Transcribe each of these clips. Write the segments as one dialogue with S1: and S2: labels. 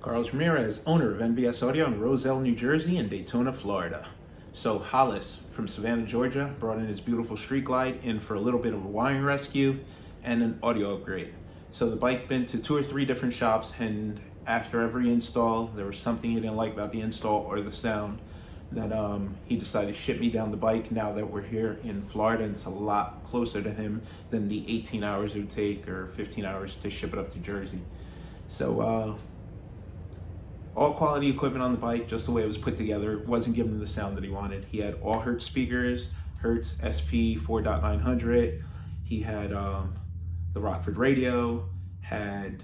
S1: Carlos Ramirez, owner of NVS Audio in Roselle, New Jersey, and Daytona, Florida. So Hollis from Savannah, Georgia, brought in his beautiful Street Glide in for a little bit of a wiring rescue and an audio upgrade. So the bike been to 2 or 3 different shops, and after every install, there was something he didn't like about the install or the sound. That he decided to ship me down the bike. Now that we're here in Florida, and it's a lot closer to him than the 18 hours it would take or 15 hours to ship it up to Jersey. So all quality equipment on the bike, just the way it was put together. It wasn't giving him the sound that he wanted. He had all Hertz speakers, Hertz SP 4.900. He had the Rockford radio, had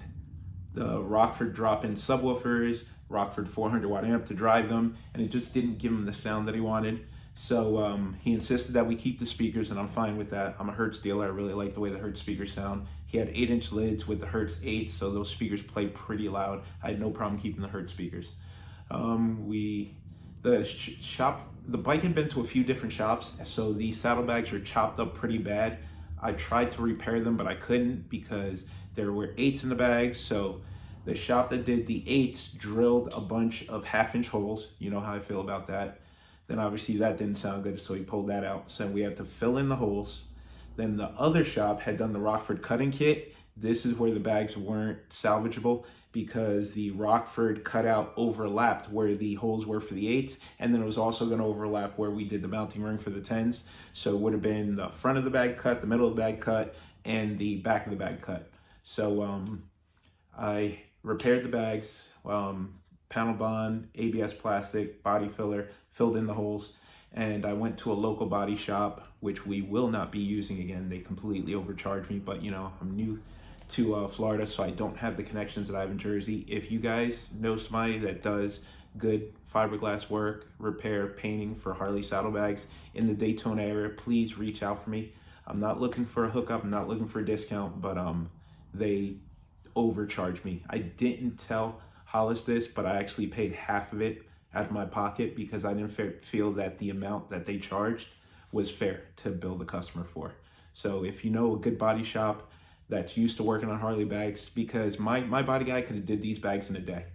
S1: the Rockford drop-in subwoofers, Rockford 400 watt amp to drive them, and it just didn't give him the sound that he wanted. So he insisted that we keep the speakers, and I'm fine with that. I'm a Hertz dealer. I really like the way the Hertz speakers sound. He had 8-inch lids with the Hertz 8, so those speakers play pretty loud. I had no problem keeping the Hertz speakers. The bike had been to a few different shops, so the saddlebags are chopped up pretty bad. I tried to repair them, but I couldn't because there were 8s in the bags. So the shop that did the 8s drilled a bunch of 1/2-inch holes. You know how I feel about that. Then obviously that didn't sound good, so he pulled that out. So we had to fill in the holes. Then the other shop had done the Rockford cutting kit. This is where the bags weren't salvageable because the Rockford cutout overlapped where the holes were for the 8s, and then it was also going to overlap where we did the mounting ring for the 10s. So it would have been the front of the bag cut, the middle of the bag cut, and the back of the bag cut. So I repaired the bags, panel bond, ABS plastic, body filler, filled in the holes, and I went to a local body shop, which we will not be using again. They completely overcharged me, but you know, I'm new to Florida, so I don't have the connections that I have in Jersey. If you guys know somebody that does good fiberglass work, repair, painting for Harley saddlebags in the Daytona area, please reach out for me. I'm not looking for a hookup, I'm not looking for a discount, but they overcharged me. I didn't tell Hollis this, but I actually paid half of it out of my pocket because I didn't feel that the amount that they charged was fair to bill the customer for. So if you know a good body shop that's used to working on Harley bags, because my body guy could have did these bags in a day.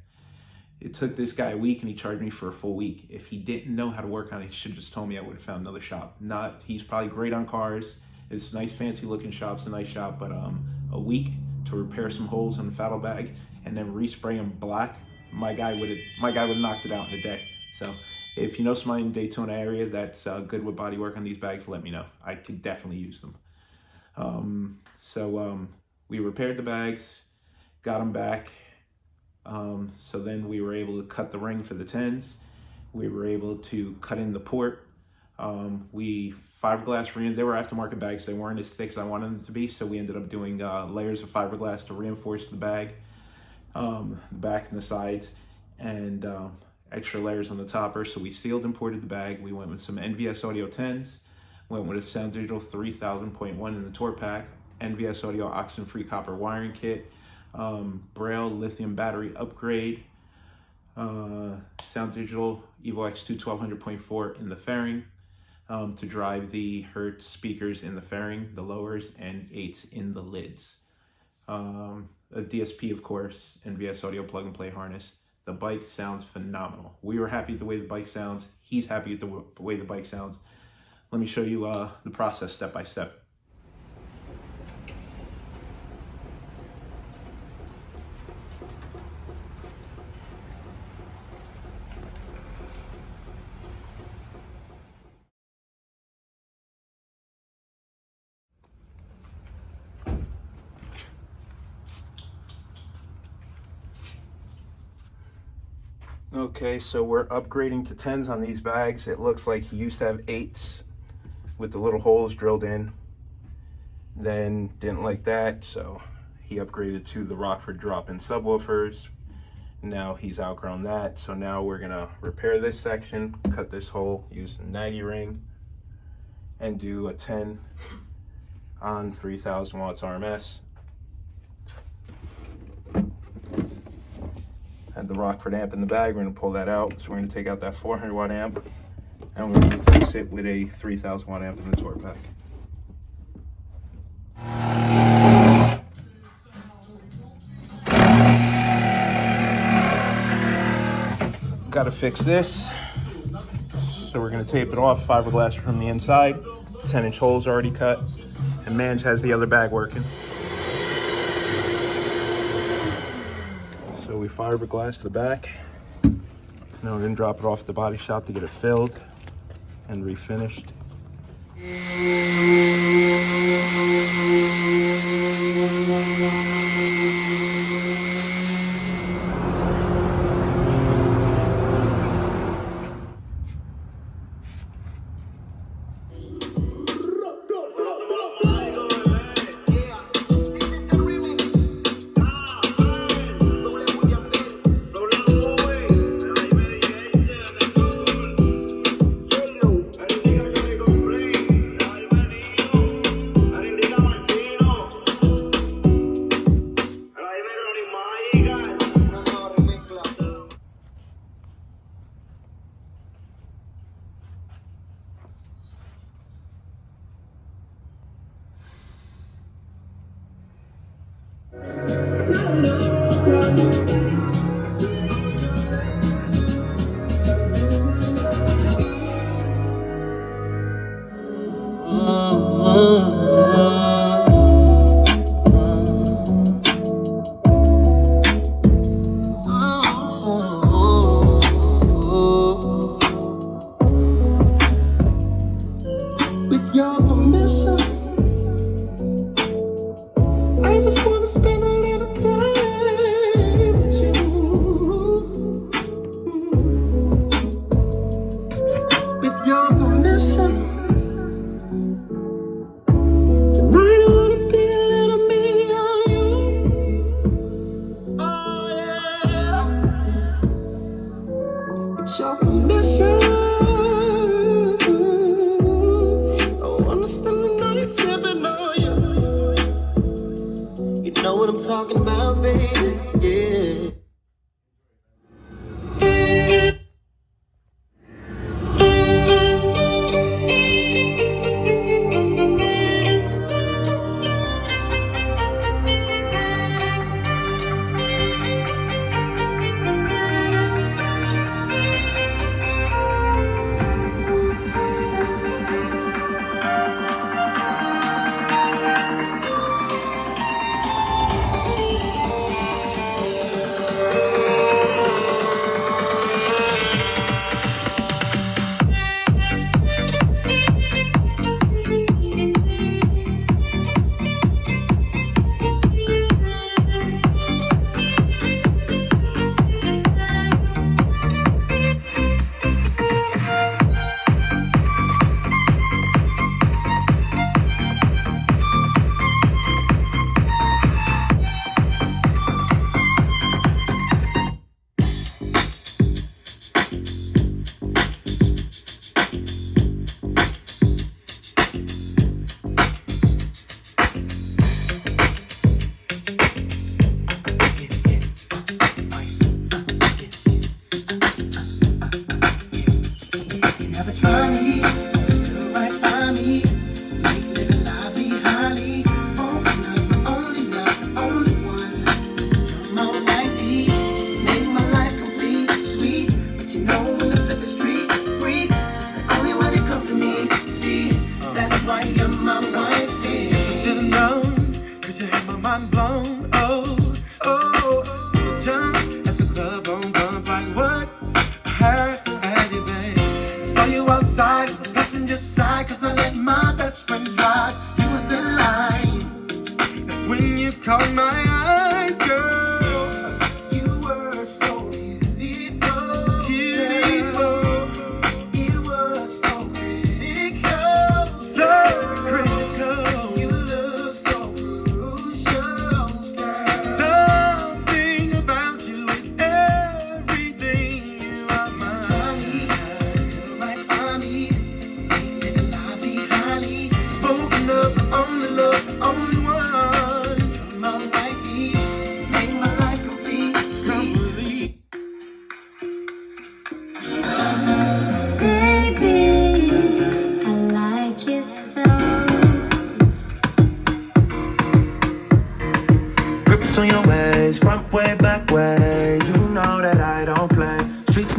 S1: It took this guy a week and he charged me for a full week. If he didn't know how to work on it, he should have just told me. I would have found another shop. He's probably great on cars. It's a nice fancy looking shop, it's a nice shop, but a week to repair some holes in the saddle bag and then respray them black, my guy would have knocked it out in a day. So if you know somebody in the Daytona area that's good with body work on these bags, let me know. I could definitely use them. We repaired the bags, got them back. So then we were able to cut the ring for the 10s. We were able to cut in the port. We fiberglass they were aftermarket bags. They weren't as thick as I wanted them to be. So we ended up doing layers of fiberglass to reinforce the bag, the back and the sides, and extra layers on the topper. So we sealed and ported the bag. We went with some NVS Audio 10s, went with a Sound Digital 3000.1 in the tour pack, NVS Audio oxygen-free copper wiring kit, Braille lithium battery upgrade, Sound Digital evox 1200.4 in the fairing to drive the Hertz speakers in the fairing, the lowers, and 8s in the lids. A DSP, of course, NVS Audio plug-and-play harness. The bike sounds phenomenal. We were happy with the way the bike sounds. He's happy with the way the bike sounds. Let me show you the process step by step. Okay, so we're upgrading to 10s on these bags. It looks like he used to have 8s with the little holes drilled in. Then didn't like that, so he upgraded to the Rockford drop-in subwoofers. Now he's outgrown that, so now we're gonna repair this section, cut this hole, use a Nagy ring, and do a 10 on 3000 watts RMS. Had the Rockford amp in the bag. We're going to pull that out. So we're going to take out that 400 watt amp and we're going to replace it with a 3000 watt amp in the tour pack. Got to fix this. So we're going to tape it off, fiberglass from the inside. 10-inch holes already cut. And Mange has the other bag working. So we fiberglass the back. Now we're going to drop it off at the body shop to get it filled and refinished.
S2: With your permission, I just wanna spend a little time with you. With your permission, tonight I wanna be a little me on you. Oh yeah. With your permission, I wanna spend the night sipping on you. You know what I'm talking about, baby, yeah.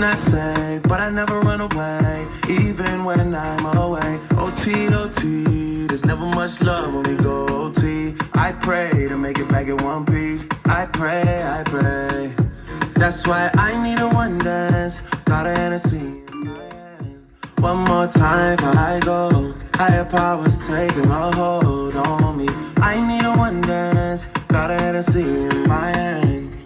S3: not safe, but I never run away, even when I'm away. OT, OT, there's never much love when we go OT. I pray to make it back in one piece. I pray, I pray. That's why I need a one dance. Got a Hennessy in my hand. One more time before I go. Higher powers taking a hold on me. I need a one dance. Got a Hennessy in my hand.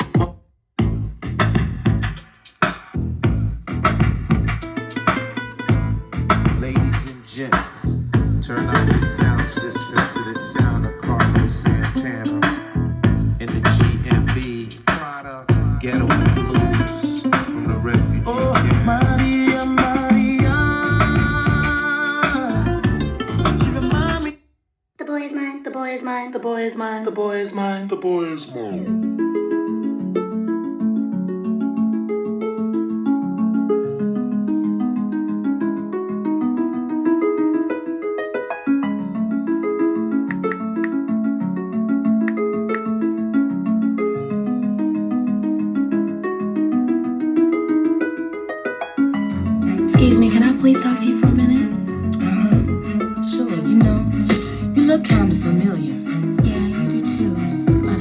S4: Ladies and gents, turn up the sound system to the sound of Carlos Santana in the GMB Ghetto Blues from the refugee camp.
S3: Maria, Maria, she remind me.
S5: The boy is mine, the boy is mine,
S3: The boy is mine, the boy is mine, the boy is mine.
S6: Excuse me, can I please talk to you for a minute? Sure, you look kind of familiar. Yeah, you do too, but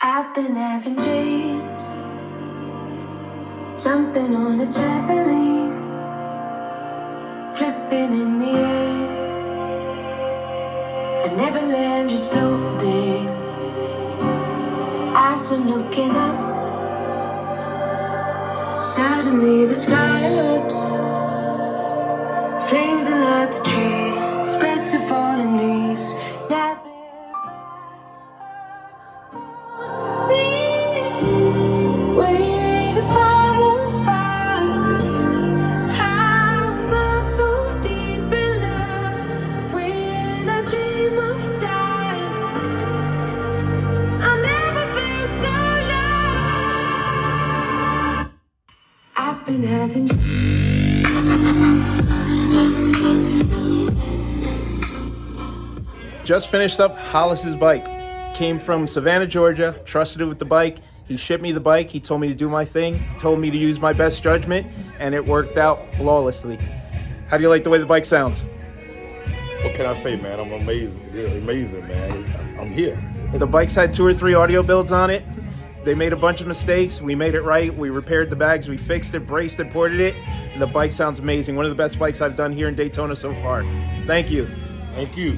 S7: I've been having dreams, jumping on a trampoline, flipping in the air. I never land, just floating. As I'm looking up, suddenly the sky erupts. Flames that light the trees, spread to fallen leaves. Now way to find more fire. How am I so deep in love when I dream of dying? I'll never feel so low. I've been having
S1: Just finished up Hollis's bike. Came from Savannah, Georgia, trusted it with the bike. He shipped me the bike. He told me to do my thing, told me to use my best judgment, and it worked out flawlessly. How do you like the way the bike sounds?
S8: What can I say, man? I'm amazing. You're amazing, man. I'm here.
S1: The bike's had 2 or 3 audio builds on it. They made a bunch of mistakes. We made it right. We repaired the bags. We fixed it, braced it, ported it. And the bike sounds amazing. One of the best bikes I've done here in Daytona so far. Thank you.
S8: Thank you.